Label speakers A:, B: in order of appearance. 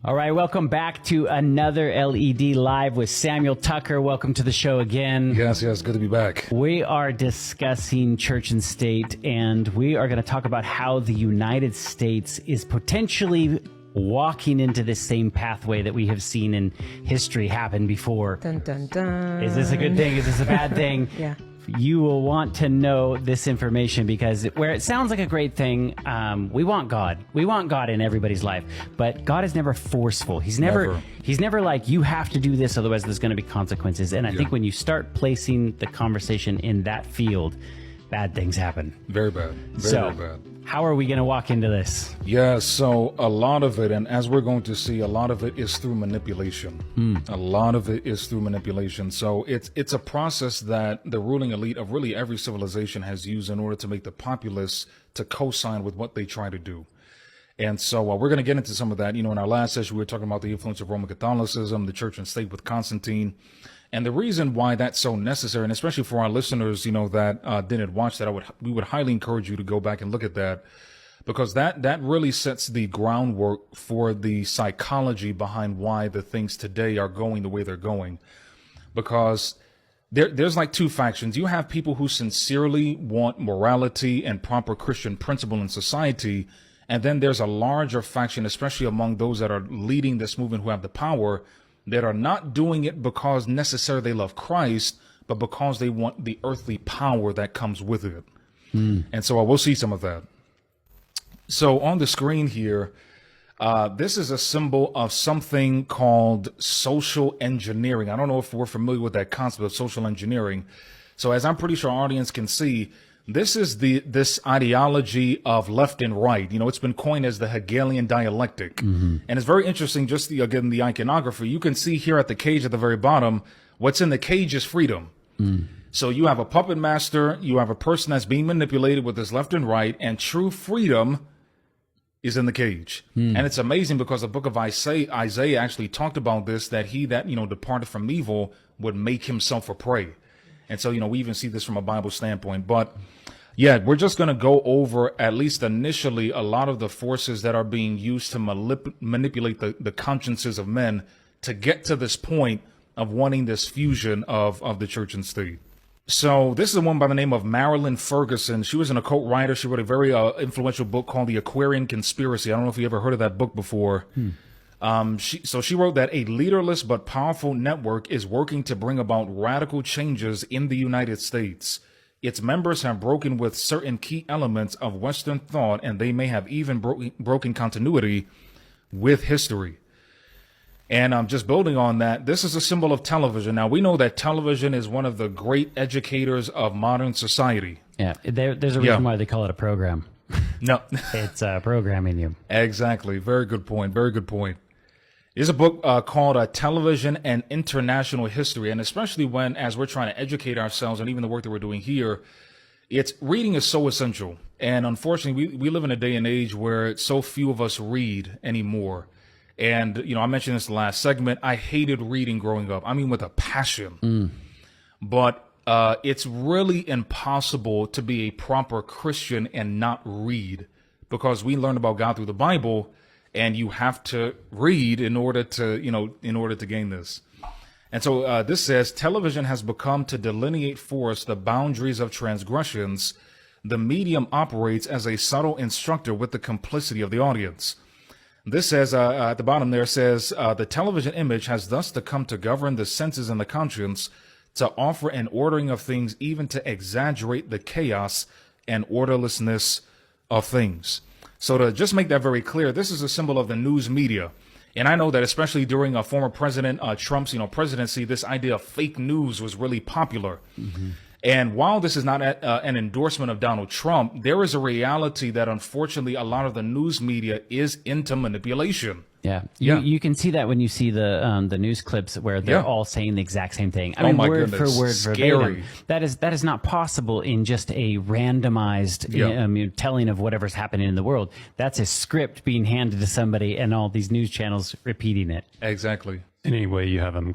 A: All right, welcome back to another LED Live with Samuel Tucker. Welcome to the show again.
B: Yes, good to be back.
A: We are discussing church and state, and we are going to talk about how the United States is potentially walking into this same pathway that we have seen in history happen before.
C: Dun, dun, dun.
A: Is this a good thing? Is this a bad thing?
C: Yeah.
A: You will want to know this information because where it sounds like a great thing, we want God. We want God in everybody's life, but God is never forceful. He's never like, you have to do this, otherwise there's going to be consequences. And I think when you start placing the conversation in that field, bad things happen.
B: Very bad. Very bad.
A: How are we going to walk into this?
B: Yeah, so a lot of it, and as we're going to see, a lot of it is through manipulation. A lot of it is through manipulation. So it's a process that the ruling elite of really every civilization has used in order to make the populace to co-sign with what they try to do. And so we're going to get into some of that. You know, in our last session, we were talking about the influence of Roman Catholicism, the church and state with Constantine. And the reason why that's so necessary, and especially for our listeners, you know, that didn't watch that, we would highly encourage you to go back and look at that, because that really sets the groundwork for the psychology behind why the things today are going the way they're going. Because there's like two factions. You have people who sincerely want morality and proper Christian principle in society, and then there's a larger faction, especially among those that are leading this movement who have the power, that are not doing it because necessarily they love Christ, but because they want the earthly power that comes with it. And so we'll see some of that. So on the screen here, this is a symbol of something called social engineering. I don't know if we're familiar with that concept of social engineering. So as I'm pretty sure our audience can see, this is this ideology of left and right. You know, it's been coined as the Hegelian dialectic. And it's very interesting, just again, the iconography. You can see here at the cage at the very bottom, what's in the cage is freedom. So you have a puppet master, you have a person that's being manipulated with this left and right, and true freedom is in the cage. And it's amazing because the book of Isaiah actually talked about this, that he that, you know, departed from evil would make himself a prey. And so, you know, we even see this from a Bible standpoint. But yeah, we're just going to go over, at least initially, a lot of the forces that are being used to manipulate the consciences of men to get to this point of wanting this fusion of the church and state. So this is a woman by the name of Marilyn Ferguson. She was an occult writer. She wrote a very influential book called The Aquarian Conspiracy. I don't know if you ever heard of that book before. She wrote that a leaderless but powerful network is working to bring about radical changes in the United States. Its members have broken with certain key elements of Western thought, and they may have even broken continuity with history. And just building on that, this is a symbol of television. Now, we know that television is one of the great educators of modern society.
A: Yeah, there's a reason why they call it a program.
B: No.
A: It's programming you.
B: Exactly. Very good point. Very good point. There's a book called Television and International History, and especially as we're trying to educate ourselves, and even the work that we're doing here, reading is so essential. And unfortunately, we live in a day and age where so few of us read anymore. And, you know, I mentioned this in the last segment. I hated reading growing up. I mean, with a passion. But it's really impossible to be a proper Christian and not read, because we learn about God through the Bible. And you have to read in order to gain this. And so this says, television has become to delineate for us the boundaries of transgressions. The medium operates as a subtle instructor with the complicity of the audience. This says, at the bottom there says, the television image has thus to come to govern the senses and the conscience, to offer an ordering of things, even to exaggerate the chaos and orderlessness of things. So to just make that very clear, this is a symbol of the news media. And I know that especially during former President Trump's, presidency, this idea of fake news was really popular. And while this is not an endorsement of Donald Trump, there is a reality that unfortunately a lot of the news media is into manipulation.
A: Yeah. You can see that when you see the news clips where they're all saying the exact same thing. I mean, word for word, verbatim. That is not possible in just a randomized telling of whatever's happening in the world. That's a script being handed to somebody and all these news channels repeating it.
B: Exactly.
D: Anyway, you have them